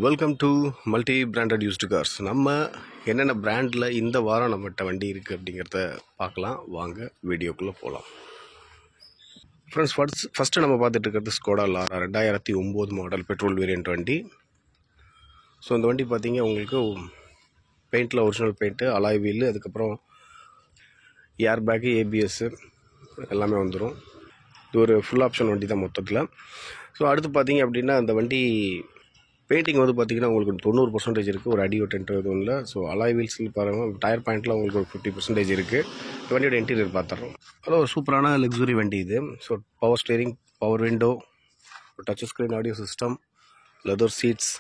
Welcome to multi branded used cars. நம்ம என்னென்ன பிராண்டில் இந்த வாரம் நம்மகிட்ட வண்டி இருக்குது அப்படிங்கிறத பார்க்கலாம். வாங்க வீடியோக்குள்ளே போகலாம். ஃப்ரெண்ட்ஸ், ஃபஸ்ட்டு நம்ம பார்த்துட்டு இருக்கிறது Skoda Laura 2009 model petrol variant வண்டி. ஸோ இந்த வண்டி பார்த்தீங்க உங்களுக்கு பெயிண்டில் ஒரிஜினல் பெயிண்ட்டு, அலாய் வீலு, அதுக்கப்புறம் ஏர் பேக்கு, ஏபிஎஸ்ஸு எல்லாமே வந்துடும். இது ஒரு ஃபுல் ஆப்ஷன் வண்டி தான் மொத்தத்தில். ஸோ அடுத்து பார்த்தீங்க அப்படின்னா அந்த வண்டி பெயிண்டிங் வந்து பார்த்திங்கன்னா உங்களுக்கு 90% இருக்குது, ஒரு அடி டென்ட் எதுவும் இல்லை. ஸோ அலாய் வீல்ஸில் பாருங்கள், டயர் பாயிண்ட்டில் உங்களுக்கு ஒரு 50% இருக்குது. இந்த வண்டியோட இன்டீரியர் பார்த்துறோம். அதில் ஒரு சூப்பரான லக்ஸுரி வண்டி இது. So power steering, power window, touch screen audio system, leather seeds,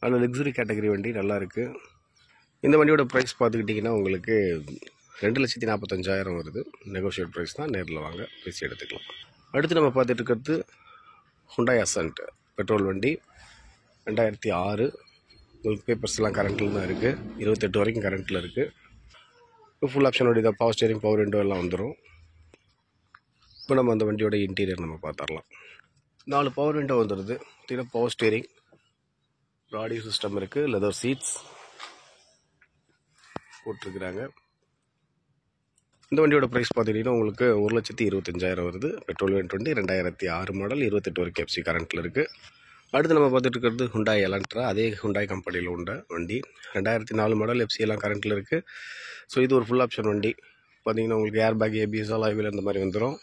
அதில் லக்ஸுரி கேட்டகரி வண்டி நல்லா இருக்குது. இந்த வண்டியோட ப்ரைஸ் பார்த்துக்கிட்டிங்கன்னா உங்களுக்கு 2,45,000 வருது. நெகோஷியேட் ப்ரைஸ் தான், நேரில் வாங்க பேசி எடுத்துக்கலாம். அடுத்து நம்ம பார்த்துட்டு இருக்கிறது ஹுண்டாய் அசன்ட் பெட்ரோல் வண்டி 2006. உங்களுக்கு பேப்பர்ஸ்லாம் கரண்ட்டில் தான் இருக்குது, 28 வரைக்கும் கரண்ட்டில் இருக்குது. ஃபுல் ஆப்ஷன் வண்டி தான், பவர் ஸ்டேரிங், பவர் விண்டோ எல்லாம் வந்துடும். இப்போ நம்ம அந்த வண்டியோட இன்டீரியர் நம்ம பார்த்துடலாம். 4 பவர் விண்டோ வந்துடுது. பார்த்தீங்கன்னா பவர் ஸ்டேரிங், ஆடியோ சிஸ்டம் இருக்குது, லெதர் சீட்ஸ் போட்டிருக்கிறாங்க. இந்த வண்டியோட ப்ரைஸ் பார்த்துக்கிட்டிங்கன்னா உங்களுக்கு 1,25,000 வருது. பெட்ரோல் வேரியண்ட் வண்டி 2006 மாடல், 28 வரைக்கும் எஃப்சி கரண்ட்டில் இருக்குது. அடுத்து நம்ம பார்த்துட்டு இருக்கிறது ஹுண்டாய் எலன்ட்ரா. அதே ஹுண்டாய் கம்பெனியில் உண்ட வண்டி 2004 மாடல், எஃப்சி எல்லாம் கரண்ட்டில் இருக்குது. ஸோ இது ஒரு ஃபுல் ஆப்ஷன் வண்டி. பார்த்திங்கன்னா உங்களுக்கு air bag, ABS, alloy wheel இந்த மாதிரி வந்துடும்.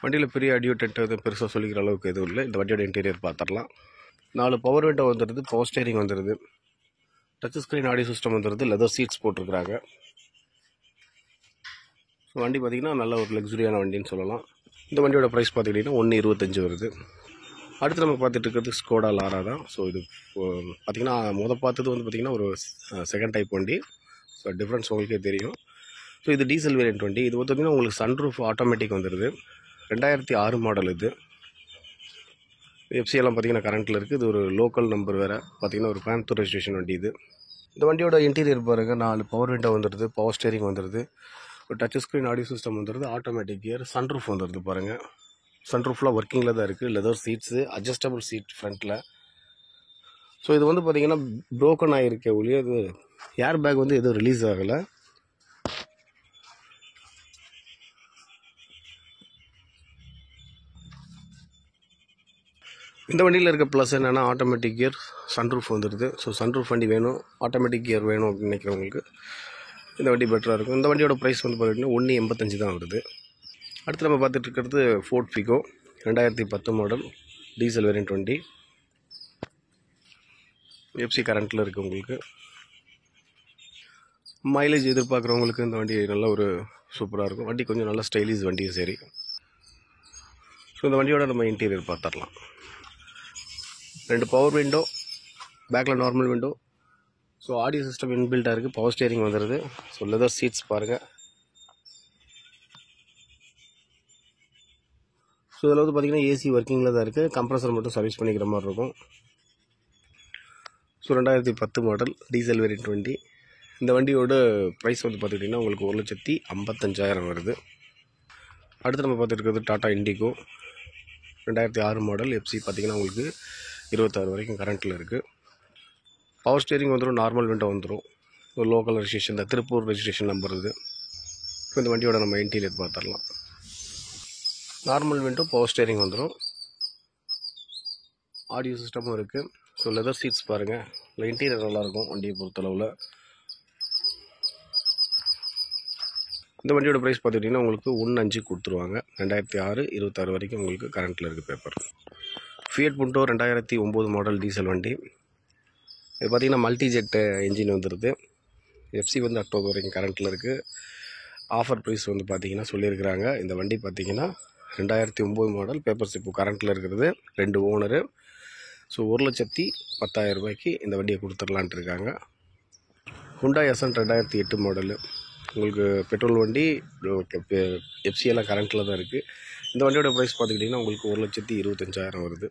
வண்டியில் பெரிய அடியோ டென்ட் எதுவும் பெருசாக சொல்லிக்கிற அளவுக்கு எதுவும் இல்லை. இந்த வண்டியோட இன்டீரியர் பார்த்துடலாம். 4 பவர் விண்டோ வந்துடுது, பவர் ஸ்டேரிங் வந்துடுது, டச் ஸ்க்ரீன் ஆடியோ சிஸ்டம் வந்துடுது, லெதர் சீட்ஸ் போட்டிருக்கிறாங்க. ஸோ வண்டி பார்த்திங்கன்னா நல்ல ஒரு லக்ஸுரியான வண்டின்னு சொல்லலாம். இந்த வண்டியோட ப்ரைஸ் பார்த்துக்கிட்டிங்கன்னா 1,25,000 வருது. அடுத்து நம்ம பார்த்துட்டு இருக்கிறது ஸ்கோடா லாரா தான். ஸோ இது பார்த்திங்கன்னா பார்த்தது வந்து பார்த்திங்கன்னா ஒரு செகண்ட் டைப் வண்டி. ஸோ டிஃப்ரென்ஸ் உங்களுக்கே தெரியும். ஸோ இது டீசல் வேரியண்ட் வண்டி. இது பார்த்திங்கன்னா உங்களுக்கு சன்ரூஃப் ஆட்டோமேட்டிக் வந்துடுது. 2006 மாடல் இது. எஃப்சி எல்லாம் பார்த்திங்கன்னா கரண்ட்டில் இருக்குது. இது ஒரு லோக்கல் நம்பர் வேறு. பார்த்திங்கன்னா ஒரு கோயம்புத்தூர் ரெஜிஸ்ட்ரேஷன் வண்டி இது. இந்த வண்டியோட இன்டீரியர் பாருங்கள், 4 பவர் விண்டோ வந்துடுது, பவர் ஸ்டேரிங் வந்துடுது, ஒரு டச் ஸ்க்ரீன் ஆடியோ சிஸ்டம் வந்துடுது, ஆட்டோமேட்டிக் கியர், சன்ரூஃப் வந்துடுது பாருங்கள். சன்ரூஃப்லாம் ஒர்க்கிங்கில் தான் இருக்குது. லெதர் சீட்ஸு, அட்ஜஸ்டபிள் சீட் ஃப்ரண்ட்டில். ஸோ இது வந்து பார்த்திங்கன்னா ப்ரோக்கன் ஆகிருக்க ஒழிய இது ஏர் பேக் வந்து எதுவும் ரிலீஸ் ஆகலை. இந்த வண்டியில் இருக்க ப்ளஸ் என்னென்னா ஆட்டோமேட்டிக் கியர், சன்ரூஃப் வந்துடுது. ஸோ சன்ரூஃப் வண்டி வேணும், ஆட்டோமேட்டிக் கியர் வேணும் அப்படின்னு நினைக்கிறவங்களுக்கு இந்த வண்டி பெட்டராக இருக்கும். இந்த வண்டியோட ப்ரைஸ் வந்து பார்த்திங்கன்னா 1,85,000 தான் வருது. அடுத்து நம்ம பார்த்துட்டு இருக்கிறது fort Figo 2010 model, diesel variant வண்டி, எஃப்சி கரண்ட்டில் இருக்குது. உங்களுக்கு மைலேஜ் எதிர்பார்க்குறவங்களுக்கு இந்த வண்டி நல்ல ஒரு சூப்பராக இருக்கும். வண்டி கொஞ்சம் நல்ல ஸ்டைலிஷ் வண்டியும் சரி. ஸோ இந்த வண்டியோட நம்ம இன்டீரியர் பார்த்துடலாம். 2 பவர் விண்டோ, பேக்கில் normal window. So audio system இன்பில்ட்டாக இருக்குது, பவர் ஸ்டேரிங் வந்துடுது. ஸோ லெதர் சீட்ஸ் பாருங்கள். ஸோ இதில் வந்து பார்த்திங்கன்னா ஏசி ஒர்க்கிங்கில் தான் இருக்குது. கம்ப்ரஸர் மட்டும் சர்வீஸ் பண்ணிக்கிற மாதிரி இருக்கும். ஸோ 2010 மாடல் டீசல் வேரியண்ட் வண்டி. இந்த வண்டியோட ப்ரைஸ் வந்து பார்த்துக்கிட்டிங்கன்னா உங்களுக்கு 1,55,000 வருது. அடுத்து நம்ம பார்த்துட்டு இருக்கிறது டாடா இண்டிகோ 2006 மாடல், எஃப்சி பார்த்திங்கன்னா உங்களுக்கு 26 வரைக்கும் கரண்ட்டில் இருக்குது. பவர் ஸ்டேரிங் வந்துடும், நார்மல் விண்டோ வந்துடும். ஒரு லோக்கல் ரெஜிஸ்ட்ரேஷன், இந்த திருப்பூர் ரெஜிஸ்ட்ரேஷன் நம்பர் இது. இப்போ இந்த வண்டியோட நம்ம இன்டீரியர் பார்த்துடலாம். நார்மல் விண்டோ, பவர் ஸ்டேரிங் வந்துடும், ஆடியோ சிஸ்டமும் இருக்குது. ஸோ லெதர் சீட்ஸ் பாருங்கள். இல்லை இன்டீரியர் நல்லாயிருக்கும் வண்டியை பொறுத்தளவில். இந்த வண்டியோட ப்ரைஸ் பார்த்துக்கிட்டிங்கன்னா உங்களுக்கு 1,5 கொடுத்துருவாங்க. 2006, 26 வரைக்கும் உங்களுக்கு கரண்ட்டில் இருக்குது பேப்பர். ஃபியட் புண்டோ 2009 மாடல் டீசல் வண்டி. இது பார்த்திங்கன்னா மல்டி ஜெட் என்ஜின் வந்துடுது. எஃப்சி வந்து அக்டோபர் வரைக்கும் கரண்ட்டில் இருக்குது. ஆஃபர் ப்ரைஸ் வந்து பார்த்திங்கன்னா சொல்லியிருக்கிறாங்க. இந்த வண்டி பார்த்திங்கன்னா 2009 மாடல், பேப்பர்ஸ் இப்போ கரண்ட்டில் இருக்கிறது, 2 ஓனரு. ஸோ 1,10,000 ரூபாய்க்கு இந்த வண்டியை கொடுத்துடலான்ட்டு இருக்காங்க. Hyundai Accent 2008 model. உங்களுக்கு பெட்ரோல் வண்டி, எஃப்சி எல்லாம் கரண்ட்டில் தான் இருக்குது. இந்த வண்டியோட ப்ரைஸ் பார்த்துக்கிட்டிங்கன்னா உங்களுக்கு 1,25,000 வருது.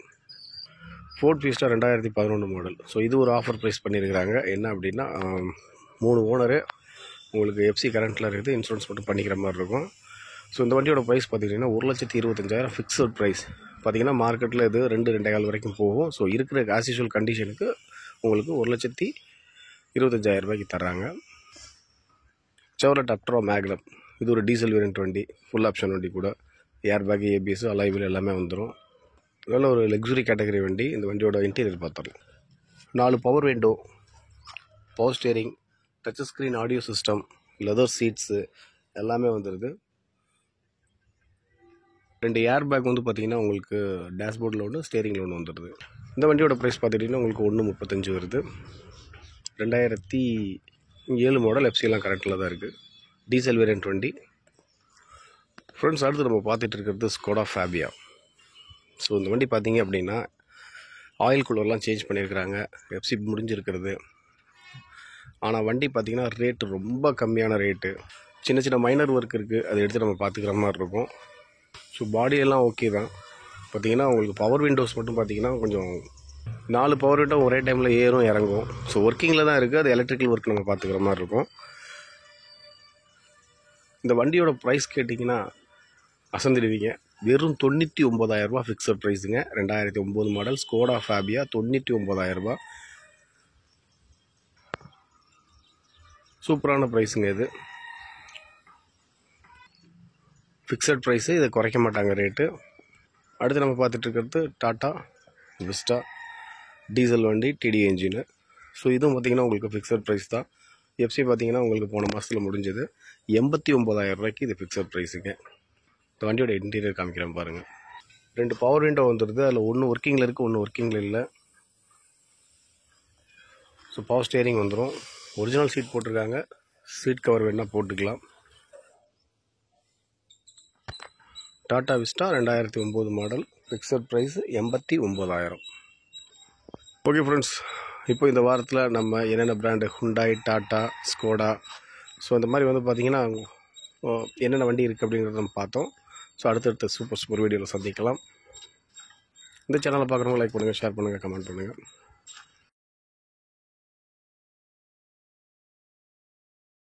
Fort Fiesta 2011 model. ஸோ இது ஒரு ஆஃபர் ப்ரைஸ் பண்ணியிருக்கிறாங்க. என்ன அப்படின்னா 3 ஓனரு, உங்களுக்கு எஃப்சி கரண்ட்டில் இருக்குது, இன்சூரன்ஸ் மட்டும் பண்ணிக்கிற மாதிரி இருக்கும். ஸோ இந்த வண்டியோட ப்ரைஸ் பார்த்திங்கன்னா 1,25,000 ஃபிக்ஸட் ப்ரைஸ். பார்த்திங்கன்னா மார்க்கெட்டில் இது 2,2,4 வரைக்கும் போகும். ஸோ இருக்கிற ஆஸ் யூஷுவல் கண்டிஷனுக்கு உங்களுக்கு 1,25,000 தர்றாங்க. செவர்லெட் அப்ட்ரா மேக்னம், இது ஒரு டீசல் வேரியன்ட் வண்டி, ஃபுல் ஆப்ஷன் வண்டி கூட. Air bag, ABS, alloy wheel எல்லாமே வந்துடும். நல்ல ஒரு லக்ஸுரி கேட்டகரி வண்டி. இந்த வண்டியோட இன்டீரியர் பார்த்துடலாம். 4 power window, power steering, touch screen audio system, leather seats எல்லாமே வந்துடுது. 2 ஏர் பேக் வந்து பார்த்திங்கன்னா உங்களுக்கு டேஷ்போர்டில் ஒன்று, ஸ்டியரிங்கில் ஒன்று வந்துடுது. இந்த வண்டியோட ப்ரைஸ் பார்த்துட்டிங்கன்னா உங்களுக்கு 1,35,000 வருது. 2007 மாடல், எஃப்சிலாம் கரெக்டில் தான் இருக்குது. டீசல் வேரியன்ட் வண்டி. ஃப்ரெண்ட்ஸ், அடுத்து நம்ம பார்த்துட்டு இருக்கிறது ஸ்கோடா ஃபேபியா. ஸோ இந்த வண்டி பார்த்திங்க அப்படின்னா ஆயில் கூலர்லாம் சேஞ்ச் பண்ணியிருக்கிறாங்க, எஃப்சி முடிஞ்சிருக்கிறது. ஆனால் வண்டி பார்த்திங்கன்னா ரேட்டு ரொம்ப கம்மியான ரேட்டு. சின்ன சின்ன மைனர் ஒர்க் இருக்குது, அதை எடுத்து நம்ம பார்த்துக்கிற மாதிரி இருக்கும். ஸோ பாடியெல்லாம் ஓகே தான். பார்த்திங்கன்னா உங்களுக்கு பவர் விண்டோஸ் மட்டும் பார்த்திங்கன்னா கொஞ்சம் 4 பவர் விண்டோ ஒரே டைமில் ஏறும் இறங்கும். ஸோ ஒர்க்கிங்கில் தான் இருக்குது, அது எலக்ட்ரிக்கல் ஒர்க் நம்ம பார்த்துக்கிற மாதிரி இருக்கும். இந்த வண்டியோட ப்ரைஸ் கேட்டிங்கன்னா அசந்துடுவீங்க. வெறும் 99,000 ஃபிக்ஸட் ப்ரைஸுங்க. 2009 model Skoda Fabia, 99,000. சூப்பரான ப்ரைஸுங்க இது. ஃபிக்ஸட் ப்ரைஸு, இதை குறைக்க மாட்டாங்க ரேட்டு. அடுத்து நம்ம பார்த்துட்டு இருக்கிறது டாட்டா விஸ்டா டீசல் வண்டி, டிடி என்ஜினு. ஸோ இதுவும் பார்த்திங்கன்னா உங்களுக்கு ஃபிக்ஸட் ப்ரைஸ் தான். எஃப்சி பார்த்திங்கன்னா உங்களுக்கு போன மாதத்தில் முடிஞ்சது. 89,000 இது ஃபிக்ஸட் ப்ரைஸுங்க. இந்த வண்டியோட இன்டீரியர் காமிக்கிறேன் பாருங்கள். 2 பவர் விண்டோ வந்துடுது. அதில் ஒன்று ஒர்க்கிங்கில் இருக்குது, ஒன்று ஒர்க்கிங்கில் இல்லை. ஸோ பவர் ஸ்டியரிங் வந்துடும். ஒரிஜினல் சீட் போட்டிருக்காங்க, சீட் கவர் வேணால் போட்டுக்கலாம். Tata Vista 2009 model, fixed price 89,000. Okay friends, இப்போ இந்த வாரத்தில் நம்ம என்னென்ன brand, Hyundai, Tata, Skoda, so இந்த மாதிரி வந்து பார்த்திங்கன்னா என்னென்ன வண்டி இருக்குது அப்படிங்கிறத நம்ம பார்த்தோம். ஸோ அடுத்தடுத்த சூப்பர் வீடியோவில் சந்திக்கலாம். இந்த சேனலை பார்க்குறவங்க லைக் பண்ணுங்கள், ஷேர் பண்ணுங்கள், கமெண்ட் பண்ணுங்கள்.